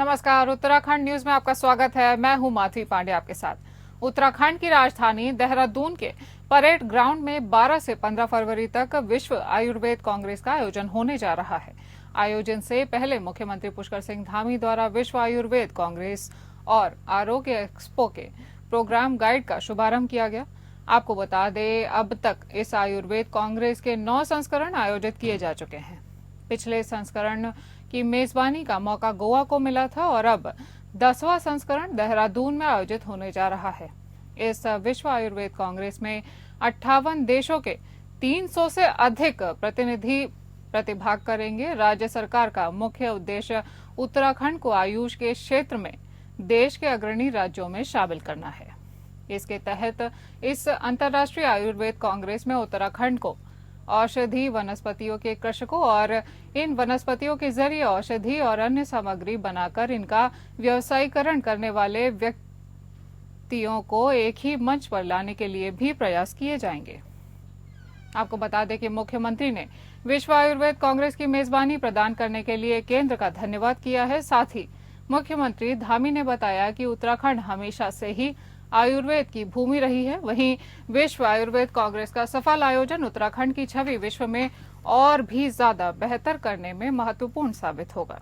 नमस्कार, उत्तराखंड न्यूज में आपका स्वागत है। मैं हूं माधवी पांडे आपके साथ। उत्तराखंड की राजधानी देहरादून के परेड ग्राउंड में 12 से 15 फरवरी तक विश्व आयुर्वेद कांग्रेस का आयोजन होने जा रहा है। आयोजन से पहले मुख्यमंत्री पुष्कर सिंह धामी द्वारा विश्व आयुर्वेद कांग्रेस और आरोग्य एक्सपो के प्रोग्राम गाइड का शुभारंभ किया गया। आपको बता दें, अब तक इस आयुर्वेद कांग्रेस के 9 संस्करण आयोजित किए जा चुके हैं। पिछले संस्करण की मेजबानी का मौका गोवा को मिला था और अब 10वां संस्करण देहरादून में आयोजित होने जा रहा है। इस विश्व आयुर्वेद कांग्रेस में 58 देशों के 300 से अधिक प्रतिनिधि प्रतिभाग करेंगे। राज्य सरकार का मुख्य उद्देश्य उत्तराखंड को आयुष के क्षेत्र में देश के अग्रणी राज्यों में शामिल करना है। इसके तहत इस अंतर्राष्ट्रीय आयुर्वेद कांग्रेस में उत्तराखंड को औषधि वनस्पतियों के कृषकों और इन वनस्पतियों के जरिए औषधि और अन्य सामग्री बनाकर इनका व्यवसायीकरण करने वाले व्यक्तियों को एक ही मंच पर लाने के लिए भी प्रयास किए जाएंगे। आपको बता दें कि मुख्यमंत्री ने विश्व आयुर्वेद कांग्रेस की मेजबानी प्रदान करने के लिए केंद्र का धन्यवाद किया है। साथ ही मुख्यमंत्री धामी ने बताया कि उत्तराखंड हमेशा से ही आयुर्वेद की भूमि रही है। वहीं विश्व आयुर्वेद कांग्रेस का सफल आयोजन उत्तराखंड की छवि विश्व में और भी ज्यादा बेहतर करने में महत्वपूर्ण साबित होगा।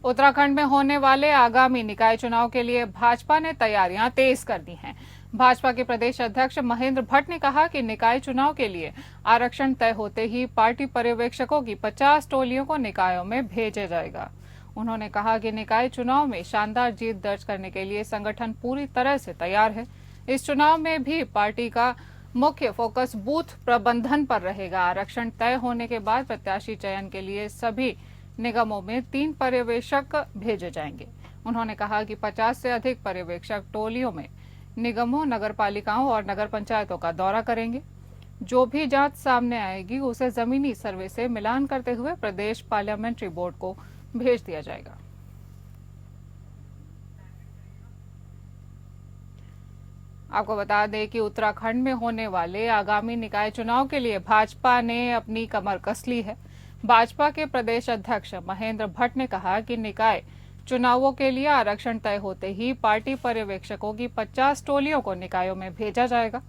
उत्तराखंड में होने वाले आगामी निकाय चुनाव के लिए भाजपा ने तैयारियां तेज कर दी हैं। भाजपा के प्रदेश अध्यक्ष महेंद्र भट्ट ने कहा कि निकाय चुनाव के लिए आरक्षण तय होते ही पार्टी पर्यवेक्षकों की 50 टोलियों को निकायों में भेजा जाएगा। उन्होंने कहा कि निकाय चुनाव में शानदार जीत दर्ज करने के लिए संगठन पूरी तरह से तैयार है। इस चुनाव में भी पार्टी का मुख्य फोकस बूथ प्रबंधन पर रहेगा। आरक्षण तय होने के बाद प्रत्याशी चयन के लिए सभी निगमों में 3 पर्यवेक्षक भेजे जाएंगे। उन्होंने कहा कि 50 से अधिक पर्यवेक्षक टोलियों में निगमों, नगर पालिकाओं और नगर पंचायतों का दौरा करेंगे। जो भी जांच सामने आएगी उसे जमीनी सर्वे से मिलान करते हुए प्रदेश पार्लियामेंट्री बोर्ड को भेज दिया जाएगा। आपको बता दें कि उत्तराखंड में होने वाले आगामी निकाय चुनाव के लिए भाजपा ने अपनी कमर कस ली है। भाजपा के प्रदेश अध्यक्ष महेंद्र भट्ट ने कहा कि निकाय चुनावों के लिए आरक्षण तय होते ही पार्टी पर्यवेक्षकों की 50 टोलियों को निकायों में भेजा जाएगा।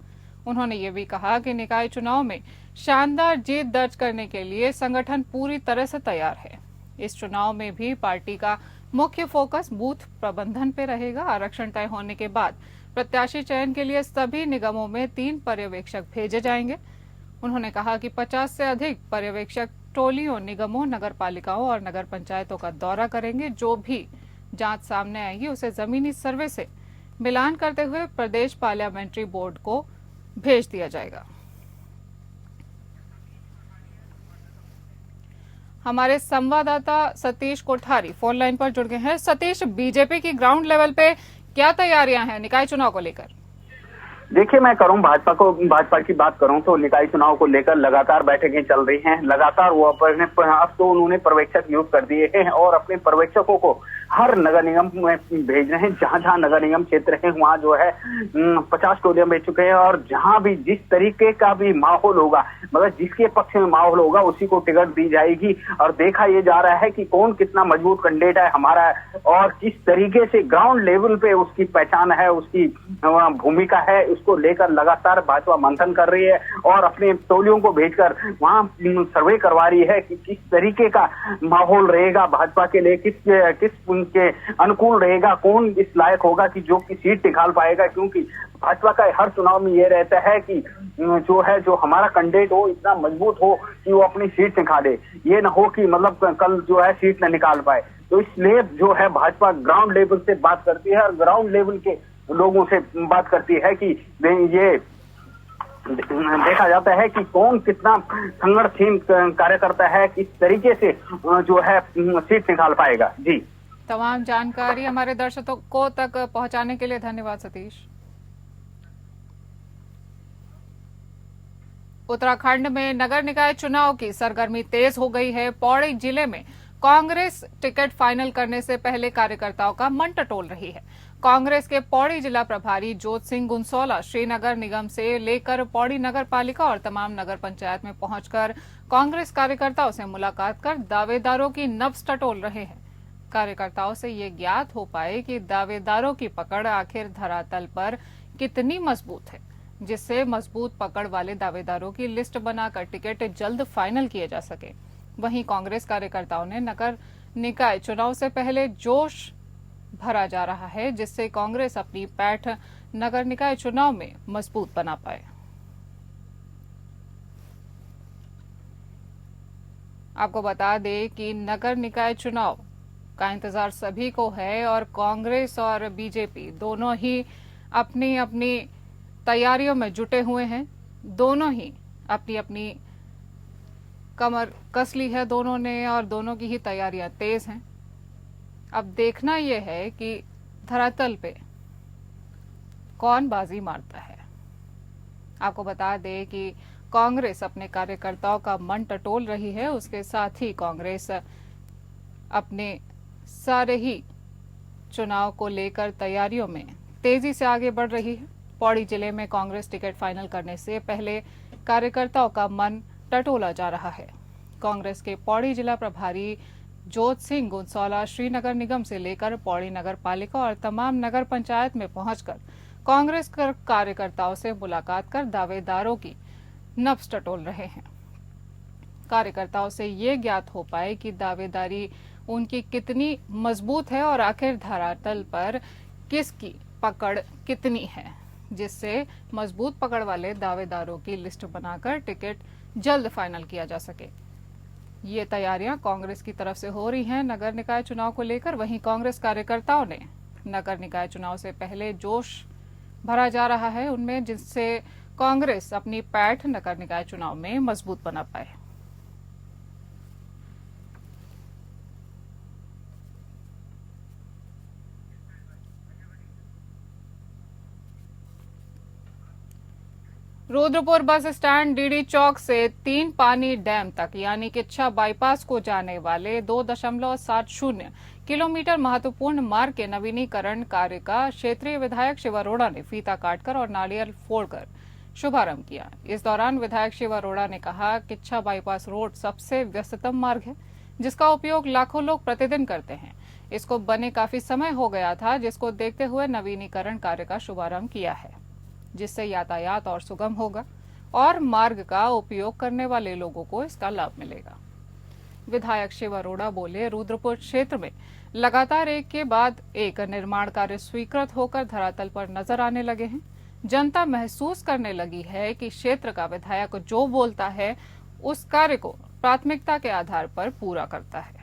उन्होंने ये भी कहा कि निकाय चुनाव में शानदार जीत दर्ज करने के लिए संगठन पूरी तरह से तैयार है। इस चुनाव में भी पार्टी का मुख्य फोकस बूथ प्रबंधन पे रहेगा। आरक्षण तय होने के बाद प्रत्याशी चयन के लिए सभी निगमों में 3 पर्यवेक्षक भेजे जाएंगे। उन्होंने कहा कि 50 से अधिक पर्यवेक्षक टोलियों, निगमों, नगर पालिकाओं और नगर पंचायतों का दौरा करेंगे। जो भी जांच सामने आएगी उसे जमीनी सर्वे से मिलान करते हुए प्रदेश पार्लियामेंट्री बोर्ड को भेज दिया जाएगा। हमारे संवाददाता सतीश कोठारी फोन लाइन पर जुड़ गए हैं। सतीश, बीजेपी की ग्राउंड लेवल पे क्या तैयारियां हैं निकाय चुनाव को लेकर? देखिए, मैं भाजपा की बात करूं तो निकाय चुनाव को लेकर लगातार बैठकें चल रही हैं। लगातार वो अब तो उन्होंने पर्यवेक्षक नियुक्त कर दिए हैं और अपने पर्यवेक्षकों को हर नगर निगम में भेज रहे हैं। जहां जहां नगर निगम क्षेत्र है वहां जो है 50 टोलियां भेज चुके हैं और जहां भी जिस तरीके का भी माहौल होगा, मतलब जिसके पक्ष में माहौल होगा उसी को टिकट दी जाएगी। और देखा ये जा रहा है कि कौन कितना मजबूत कैंडिडेट है हमारा और किस तरीके से ग्राउंड लेवल पे उसकी पहचान है, उसकी भूमिका है, उसको लेकर लगातार भाजपा मंथन कर रही है और अपने टोलियों को भेजकर वहां सर्वे करवा रही है कि किस तरीके का माहौल रहेगा भाजपा के लिए, किस उनके अनुकूल रहेगा, कौन इस लायक होगा कि जो की सीट निकाल पाएगा। क्योंकि भाजपा का हर चुनाव में ये रहता है कि जो हमारा कैंडिडेट हो इतना मजबूत हो कि वो अपनी सीट निकाले, ये ना हो कि मतलब कल जो है सीट न निकाल पाए। तो इसलिए जो है भाजपा ग्राउंड लेवल से बात करती है और ग्राउंड लेवल के लोगों से बात करती है कि ये देखा जाता है कि कौन कितना संघर्षहीन कार्य करता है, किस तरीके से जो है सीट निकाल पाएगा। जी, तमाम जानकारी हमारे दर्शकों तक पहुंचाने के लिए धन्यवाद सतीश। उत्तराखंड में नगर निकाय चुनाव की सरगर्मी तेज हो गई है। पौड़ी जिले में कांग्रेस टिकट फाइनल करने से पहले कार्यकर्ताओं का मन टटोल रही है। कांग्रेस के पौड़ी जिला प्रभारी जोत सिंह गुंसौला श्रीनगर निगम से लेकर पौड़ी नगर पालिका और तमाम नगर पंचायत में पहुंचकर कांग्रेस कार्यकर्ताओं से मुलाकात कर दावेदारों की नब्ज टटोल रहे हैं। कार्यकर्ताओं से ये ज्ञात हो पाए कि दावेदारों की पकड़ आखिर धरातल पर कितनी मजबूत है, जिससे मजबूत पकड़ वाले दावेदारों की लिस्ट बनाकर टिकट जल्द फाइनल किए जा सके। वहीं कांग्रेस कार्यकर्ताओं ने नगर निकाय चुनाव से पहले जोश भरा जा रहा है, जिससे कांग्रेस अपनी पैठ नगर निकाय चुनाव में मजबूत बना पाए। आपको बता दें कि नगर निकाय चुनाव का इंतजार सभी को है और कांग्रेस और बीजेपी दोनों ही अपनी अपनी तैयारियों में जुटे हुए हैं। दोनों ही अपनी अपनी कमर कस ली है दोनों ने और दोनों की ही तैयारियां तेज हैं। अब देखना यह है कि धरातल पे कौन बाजी मारता है। आपको बता दें कि कांग्रेस अपने कार्यकर्ताओं का मन टटोल रही है, उसके साथ ही कांग्रेस अपने सारे ही चुनाव को लेकर तैयारियों में तेजी से आगे बढ़ रही है। पौड़ी जिले में कांग्रेस टिकट फाइनल करने से पहले कार्यकर्ताओं का मन टटोला जा रहा है। कांग्रेस के पौड़ी जिला प्रभारी जोत सिंह गुंसौला श्रीनगर निगम से लेकर पौड़ी नगर पालिका और तमाम नगर पंचायत में पहुंचकर कांग्रेस कार्यकर्ताओं से मुलाकात कर दावेदारों की नब्ज टटोल रहे हैं। कार्यकर्ताओं से ये ज्ञात हो पाए कि दावेदारी उनकी कितनी मजबूत है और आखिर धरातल पर किसकी पकड़ कितनी है, जिससे मजबूत पकड़ वाले दावेदारों की लिस्ट बनाकर टिकट जल्द फाइनल किया जा सके। ये तैयारियां कांग्रेस की तरफ से हो रही हैं नगर निकाय चुनाव को लेकर। वहीं कांग्रेस कार्यकर्ताओं ने नगर निकाय चुनाव से पहले जोश भरा जा रहा है उनमें, जिससे कांग्रेस अपनी पैठ नगर निकाय चुनाव में मजबूत बना पाए। रुद्रपुर बस स्टैंड डीडी चौक से 3 पानी डैम तक यानी किच्छा बाईपास को जाने वाले 2.70 किलोमीटर महत्वपूर्ण मार्ग के नवीनीकरण कार्य का क्षेत्रीय विधायक शिव अरोड़ा ने फीता काटकर और नारियल फोड़कर शुभारंभ किया। इस दौरान विधायक शिव अरोड़ा ने कहा, किच्छा बाईपास रोड सबसे व्यस्ततम मार्ग है, जिसका उपयोग लाखों लोग प्रतिदिन करते हैं। इसको बने काफी समय हो गया था, जिसको देखते हुए नवीनीकरण कार्य का शुभारंभ किया है, जिससे यातायात और सुगम होगा और मार्ग का उपयोग करने वाले लोगों को इसका लाभ मिलेगा। विधायक शिव अरोड़ा बोले, रुद्रपुर क्षेत्र में लगातार एक के बाद एक निर्माण कार्य स्वीकृत होकर धरातल पर नजर आने लगे हैं। जनता महसूस करने लगी है कि क्षेत्र का विधायक जो बोलता है उस कार्य को प्राथमिकता के आधार पर पूरा करता है।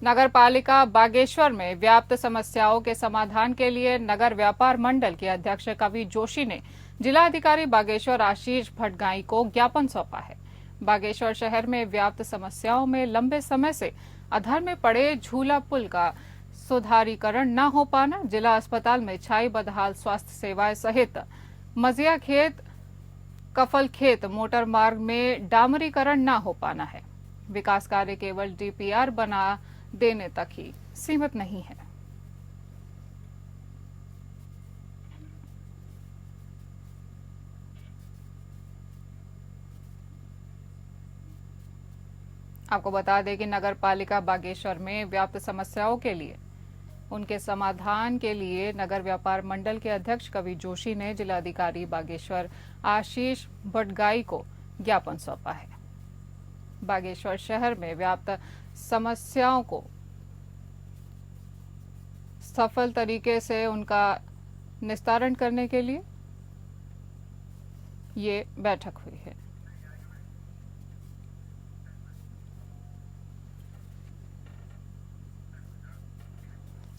नगर पालिका बागेश्वर में व्याप्त समस्याओं के समाधान के लिए नगर व्यापार मंडल के अध्यक्ष कवि जोशी ने जिलाधिकारी बागेश्वर आशीष भटगाई को ज्ञापन सौंपा है। बागेश्वर शहर में व्याप्त समस्याओं में लंबे समय से अधर में पड़े झूला पुल का सुधारीकरण न हो पाना, जिला अस्पताल में छाई बदहाल स्वास्थ्य सेवाएं सहित मजिया खेत कफल खेत मोटर मार्ग में डामरीकरण न हो पाना है। विकास कार्य केवल डीपीआर बना देने तक ही सीमित नहीं है। आपको बता दें कि नगर पालिका बागेश्वर में व्याप्त समस्याओं के लिए उनके समाधान के लिए नगर व्यापार मंडल के अध्यक्ष कवि जोशी ने जिलाधिकारी बागेश्वर आशीष भटगाई को ज्ञापन सौंपा है। बागेश्वर शहर में व्याप्त समस्याओं को सफल तरीके से उनका निस्तारण करने के लिए ये बैठक हुई है।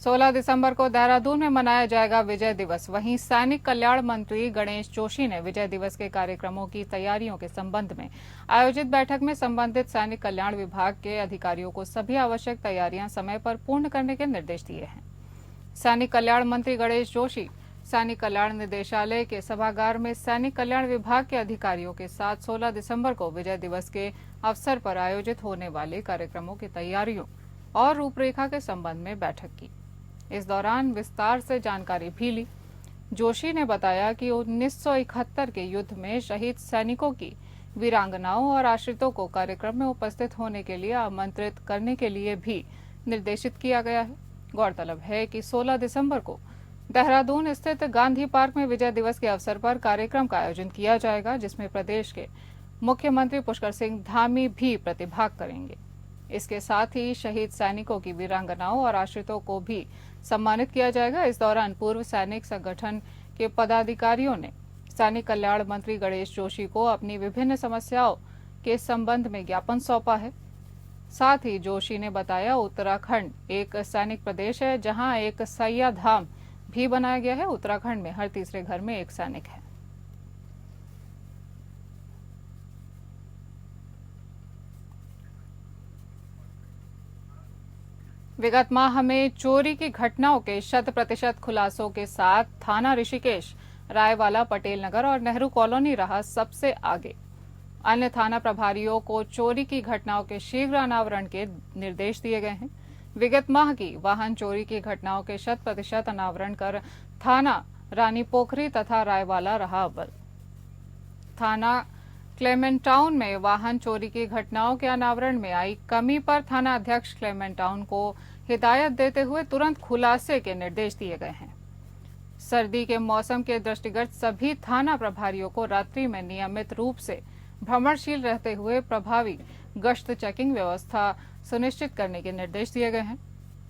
सोलह दिसंबर को देहरादून में मनाया जाएगा विजय दिवस। वहीं सैनिक कल्याण मंत्री गणेश जोशी ने विजय दिवस के कार्यक्रमों की तैयारियों के संबंध में आयोजित बैठक में संबंधित सैनिक कल्याण विभाग के अधिकारियों को सभी आवश्यक तैयारियां समय पर पूर्ण करने के निर्देश दिए हैं। सैनिक कल्याण मंत्री गणेश जोशी सैनिक कल्याण निदेशालय के सभागार में सैनिक कल्याण विभाग के अधिकारियों के साथ 16 दिसंबर को विजय दिवस के अवसर पर आयोजित होने वाले कार्यक्रमों की तैयारियों और रूपरेखा के संबंध में बैठक की। इस दौरान विस्तार से जानकारी भी ली। जोशी ने बताया कि 1971 के युद्ध में शहीद सैनिकों की वीरांगनाओं और आश्रितों को कार्यक्रम में उपस्थित होने के लिए आमंत्रित करने के लिए भी निर्देशित किया गया है। गौरतलब है कि 16 दिसंबर को देहरादून स्थित गांधी पार्क में विजय दिवस के अवसर पर कार्यक्रम का आयोजन किया जाएगा, जिसमें प्रदेश के मुख्यमंत्री पुष्कर सिंह धामी भी प्रतिभाग करेंगे। इसके साथ ही शहीद सैनिकों की वीरांगनाओं और आश्रितों को भी सम्मानित किया जाएगा। इस दौरान पूर्व सैनिक संगठन के पदाधिकारियों ने सैनिक कल्याण मंत्री गणेश जोशी को अपनी विभिन्न समस्याओं के संबंध में ज्ञापन सौंपा है। साथ ही जोशी ने बताया, उत्तराखंड एक सैनिक प्रदेश है जहां एक सैया धाम भी बनाया गया है। उत्तराखंड में हर तीसरे घर में एक सैनिक है। विगत माह में चोरी की घटनाओं के 100% खुलासों के साथ थाना ऋषिकेश, रायवाला, पटेल नगर और नेहरू कॉलोनी रहा सबसे आगे। अन्य थाना प्रभारियों को चोरी की घटनाओं के शीघ्र अनावरण के निर्देश दिए गए हैं। विगत माह की वाहन चोरी की घटनाओं के 100% अनावरण कर थाना रानी पोखरी तथा रायवाला रहा अव्वल। थाना क्लेमेंट टाउन में वाहन चोरी की घटनाओं के अनावरण में आई कमी पर थाना अध्यक्ष क्लेमेंट टाउन को हिदायत देते हुए तुरंत खुलासे के निर्देश दिए गए हैं। सर्दी के मौसम के दृष्टिगत सभी थाना प्रभारियों को रात्रि में नियमित रूप से भ्रमणशील रहते हुए प्रभावी गश्त चेकिंग व्यवस्था सुनिश्चित करने के निर्देश दिए गए हैं।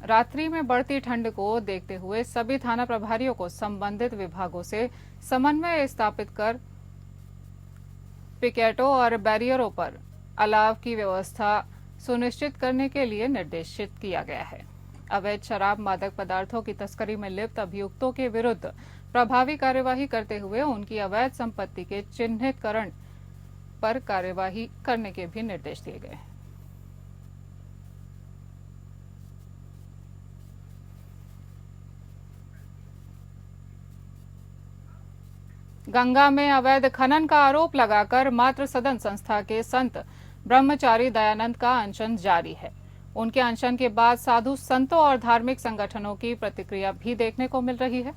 रात्रि में बढ़ती ठंड को देखते हुए सभी थाना प्रभारियों को संबंधित विभागों से समन्वय स्थापित कर पिकेटों और बैरियरों पर अलाव की व्यवस्था सुनिश्चित करने के लिए निर्देशित किया गया है। अवैध शराब, मादक पदार्थों की तस्करी में लिप्त अभियुक्तों के विरुद्ध प्रभावी कार्यवाही करते हुए उनकी अवैध संपत्ति के चिन्हितकरण पर कार्यवाही करने के भी निर्देश दिए गए हैं। गंगा में अवैध खनन का आरोप लगाकर मातृ सदन संस्था के संत ब्रह्मचारी दयानंद का अनशन जारी है। उनके अनशन के बाद साधु संतों और धार्मिक संगठनों की प्रतिक्रिया भी देखने को मिल रही है।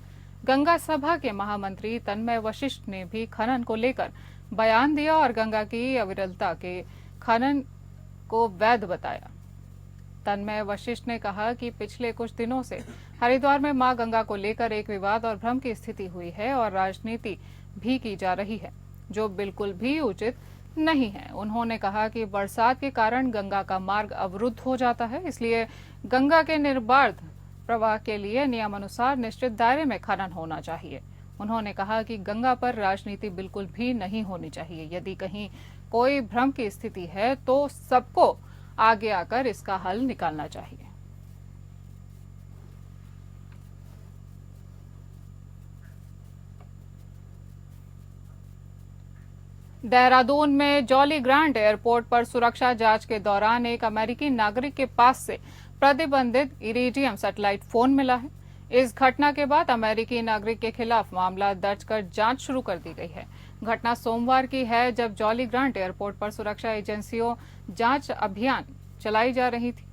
गंगा सभा के महामंत्री तन्मय वशिष्ठ ने भी खनन को लेकर बयान दिया और गंगा की अविरलता के खनन को वैध बताया। तन्मय वशिष्ठ ने कहा कि पिछले कुछ दिनों से हरिद्वार में मां गंगा को लेकर एक विवाद और भ्रम की स्थिति हुई है और राजनीति भी की जा रही है, जो बिल्कुल भी उचित नहीं है। उन्होंने कहा कि बरसात के कारण गंगा का मार्ग अवरुद्ध हो जाता है, इसलिए गंगा के निर्बाध प्रवाह के लिए नियमानुसार निश्चित दायरे में खनन होना चाहिए। उन्होंने कहा कि गंगा पर राजनीति बिल्कुल भी नहीं होनी चाहिए। यदि कहीं कोई भ्रम की स्थिति है तो सबको आगे आकर इसका हल निकालना चाहिए। देहरादून में जॉली ग्रांट एयरपोर्ट पर सुरक्षा जांच के दौरान एक अमेरिकी नागरिक के पास से प्रतिबंधित इरिडियम सैटेलाइट फोन मिला है। इस घटना के बाद अमेरिकी नागरिक के खिलाफ मामला दर्ज कर जांच शुरू कर दी गई है। घटना सोमवार की है, जब जॉली ग्रांट एयरपोर्ट पर सुरक्षा एजेंसियों जांच अभियान चलाई जा रही थी।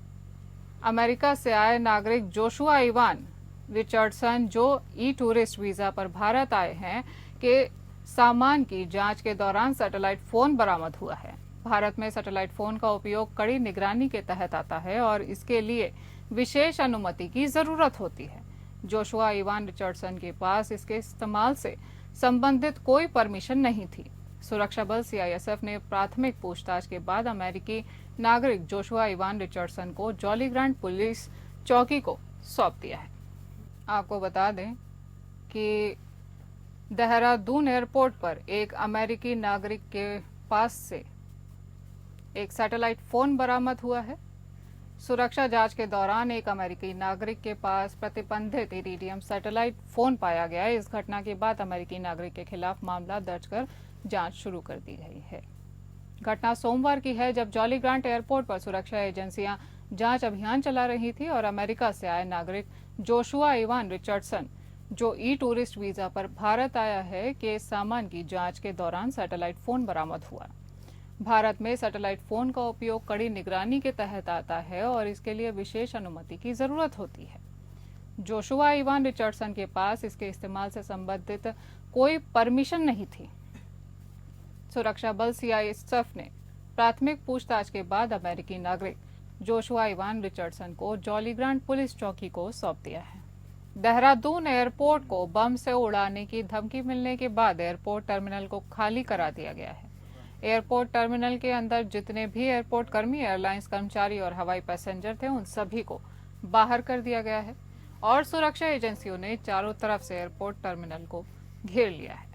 अमेरिका से आए नागरिक जोशुआ इवान रिचर्डसन, जो ई टूरिस्ट वीजा पर भारत आए हैं, के सामान की जांच के दौरान सैटेलाइट फोन बरामद हुआ है। भारत में सैटेलाइट फोन का उपयोग कड़ी निगरानी के तहत आता है और इसके लिए विशेष अनुमति की जरूरत होती है। जोशुआ इवान रिचर्डसन के पास इसके इस्तेमाल से संबंधित कोई परमिशन नहीं थी। सुरक्षा बल सीआईएसएफ ने प्राथमिक पूछताछ के बाद अमेरिकी नागरिक जोशुआ इवान रिचर्डसन को जॉली ग्रांट पुलिस चौकी को सौंप दिया है। आपको बता दें कि देहरादून एयरपोर्ट पर एक अमेरिकी नागरिक के पास से एक सैटेलाइट फोन बरामद हुआ है। सुरक्षा जांच के दौरान एक अमेरिकी नागरिक के पास प्रतिबंधित इरिडियम सैटेलाइट फोन पाया गया है। इस घटना के बाद अमेरिकी नागरिक के खिलाफ मामला दर्ज कर जांच शुरू कर दी गई है। घटना सोमवार की है, जब जॉली ग्रांट एयरपोर्ट पर सुरक्षा एजेंसियां जांच अभियान चला रही थी और अमेरिका से आए नागरिक जोशुआ इवान रिचर्डसन जो ई टूरिस्ट वीजा पर भारत आया है के सामान की जांच के दौरान सैटेलाइट फोन बरामद हुआ। भारत में सैटेलाइट फोन का उपयोग कड़ी निगरानी के तहत आता है और इसके लिए विशेष अनुमति की जरूरत होती है। जोशुआ इवान रिचर्डसन के पास इसके इस्तेमाल से संबंधित कोई परमिशन नहीं थी। सुरक्षा बल सीआईएसएफ ने प्राथमिक पूछताछ के बाद अमेरिकी नागरिक जोशुआ इवान रिचर्डसन को जॉली ग्रांट पुलिस चौकी को सौंप दिया है। देहरादून एयरपोर्ट को बम से उड़ाने की धमकी मिलने के बाद एयरपोर्ट टर्मिनल को खाली करा दिया गया है। एयरपोर्ट टर्मिनल के अंदर जितने भी एयरपोर्ट कर्मी, एयरलाइंस कर्मचारी और हवाई पैसेंजर थे, उन सभी को बाहर कर दिया गया है और सुरक्षा एजेंसियों ने चारों तरफ से एयरपोर्ट टर्मिनल को घेर लिया है।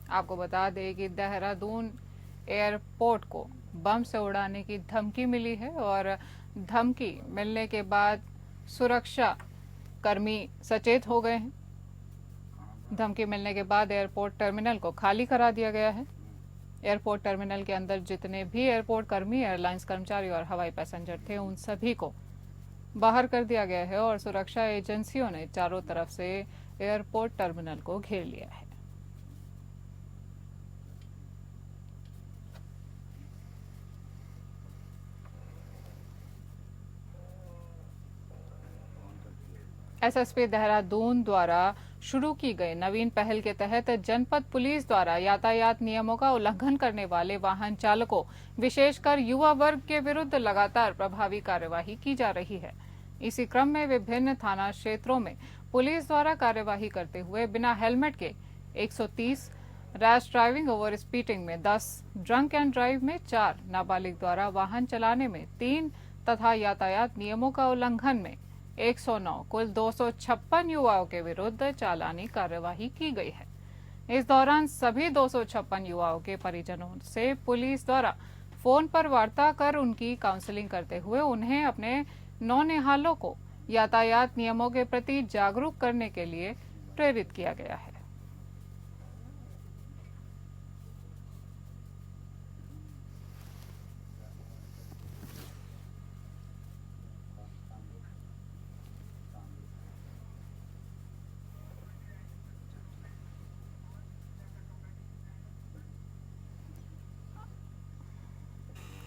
आपको बता दें कि देहरादून एयरपोर्ट को बम से उड़ाने की धमकी मिली है और धमकी मिलने के बाद सुरक्षा कर्मी सचेत हो गए हैं। धमकी मिलने के बाद एयरपोर्ट टर्मिनल को खाली करा दिया गया है। एयरपोर्ट टर्मिनल के अंदर जितने भी एयरपोर्ट कर्मी, एयरलाइंस कर्मचारी और हवाई पैसेंजर थे, उन सभी को बाहर कर दिया गया है और सुरक्षा एजेंसियों ने चारों तरफ से एयरपोर्ट टर्मिनल को घेर लिया है। एसएसपी देहरादून द्वारा शुरू की गई नवीन पहल के तहत जनपद पुलिस द्वारा यातायात नियमों का उल्लंघन करने वाले वाहन चालकों, विशेषकर युवा वर्ग के विरुद्ध लगातार प्रभावी कार्यवाही की जा रही है। इसी क्रम में विभिन्न थाना क्षेत्रों में पुलिस द्वारा कार्यवाही करते हुए बिना हेलमेट के 130, रैश ड्राइविंग ओवर स्पीडिंग में 10, ड्रंक एंड ड्राइव में 4, नाबालिग द्वारा वाहन चलाने में 3 तथा यातायात नियमों का उल्लंघन में 109 कुल 256 युवाओं के विरुद्ध चालानी कार्यवाही की गई है। इस दौरान सभी 256 युवाओं के परिजनों से पुलिस द्वारा फोन पर वार्ता कर उनकी काउंसलिंग करते हुए उन्हें अपने नौनिहालों को यातायात नियमों के प्रति जागरूक करने के लिए प्रेरित किया गया है।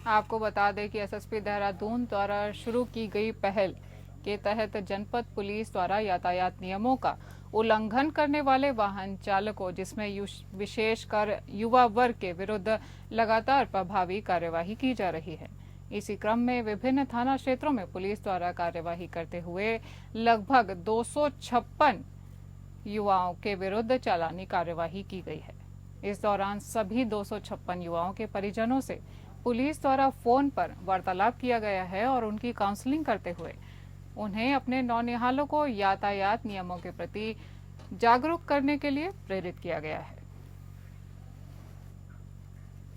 आपको बता दें कि एसएसपी देहरादून द्वारा शुरू की गई पहल के तहत जनपद पुलिस द्वारा यातायात नियमों का उल्लंघन करने वाले वाहन चालकों, जिसमें विशेषकर युवा वर्ग के विरुद्ध लगातार प्रभावी कार्यवाही की जा रही है। इसी क्रम में विभिन्न थाना क्षेत्रों में पुलिस द्वारा कार्यवाही करते हुए लगभग 256 युवाओं के विरुद्ध चालानी कार्यवाही की गई है। इस दौरान सभी 256 युवाओं के परिजनों से पुलिस द्वारा फोन पर वार्तालाप किया गया है और उनकी काउंसलिंग करते हुए उन्हें अपने नौनिहालों को यातायात नियमों के प्रति जागरूक करने के लिए प्रेरित किया गया है।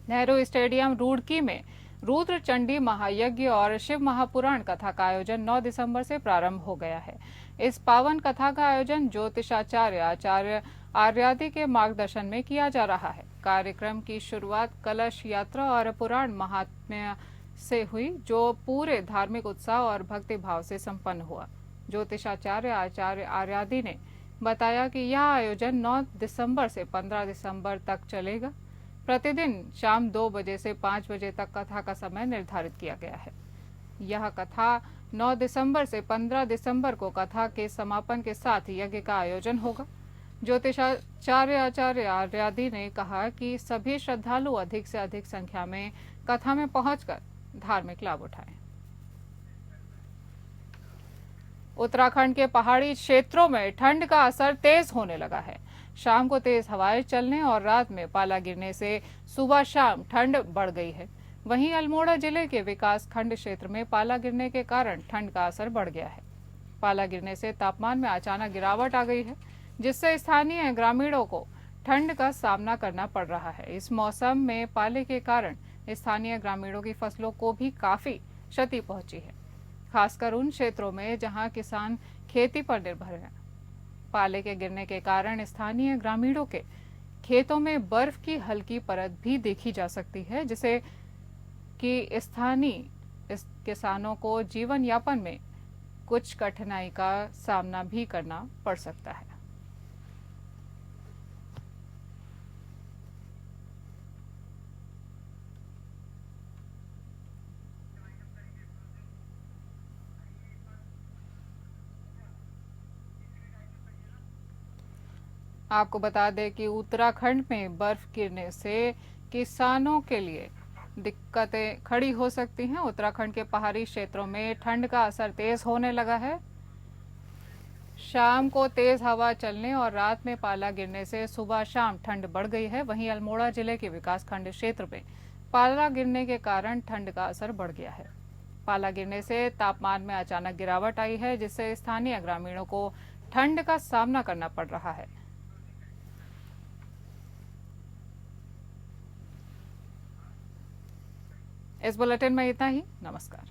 नेहरू स्टेडियम रुड़की में रुद्र चंडी महायज्ञ और शिव महापुराण कथा का आयोजन 9 दिसंबर से प्रारंभ हो गया है। इस पावन कथा का आयोजन ज्योतिषाचार्य आचार्य आर्यादि के मार्गदर्शन में किया जा रहा है। कार्यक्रम की शुरुआत कलश यात्रा और पुराण महात्म्य से हुई, जो पूरे धार्मिक उत्साह और भक्ति भाव से संपन्न हुआ। ज्योतिषाचार्य आचार्य आर्यादि ने बताया कि यह आयोजन 9 दिसंबर से 15 दिसंबर तक चलेगा। प्रतिदिन शाम 2 बजे से 5 बजे तक कथा का समय निर्धारित किया गया है। यह कथा 9 दिसंबर से 15 दिसंबर को कथा के समापन के साथ यज्ञ का आयोजन होगा। ज्योतिषाचार्य आचार्य आर्यादि ने कहा कि सभी श्रद्धालु अधिक से अधिक संख्या में कथा में पहुंचकर धार्मिक लाभ उठाएं। उत्तराखंड के पहाड़ी क्षेत्रों में ठंड का असर तेज होने लगा है। शाम को तेज हवाएं चलने और रात में पाला गिरने से सुबह शाम ठंड बढ़ गई है। वहीं अल्मोड़ा जिले के विकास खंड क्षेत्र में पाला गिरने के कारण ठंड का असर बढ़ गया है। पाला गिरने से तापमान में अचानक गिरावट आ गई है, जिससे स्थानीय ग्रामीणों को ठंड का सामना करना पड़ रहा है। इस मौसम में पाले के कारण स्थानीय ग्रामीणों की फसलों को भी काफी क्षति पहुंची है, खासकर उन क्षेत्रों में जहां किसान खेती पर निर्भर हैं। पाले के गिरने के कारण स्थानीय ग्रामीणों के खेतों में बर्फ की हल्की परत भी देखी जा सकती है, जिससे कि स्थानीय किसानों को जीवन यापन में कुछ कठिनाई का सामना भी करना पड़ सकता है। आपको बता दें कि उत्तराखंड में बर्फ गिरने से किसानों के लिए दिक्कतें खड़ी हो सकती हैं। उत्तराखंड के पहाड़ी क्षेत्रों में ठंड का असर तेज होने लगा है। शाम को तेज हवा चलने और रात में पाला गिरने से सुबह शाम ठंड बढ़ गई है। वहीं अल्मोड़ा जिले के विकासखंड क्षेत्र में पाला गिरने के कारण ठंड का असर बढ़ गया है। पाला गिरने से तापमान में अचानक गिरावट आई है, जिससे स्थानीय ग्रामीणों को ठंड का सामना करना पड़ रहा है। इस बुलेटिन में इतना ही। नमस्कार।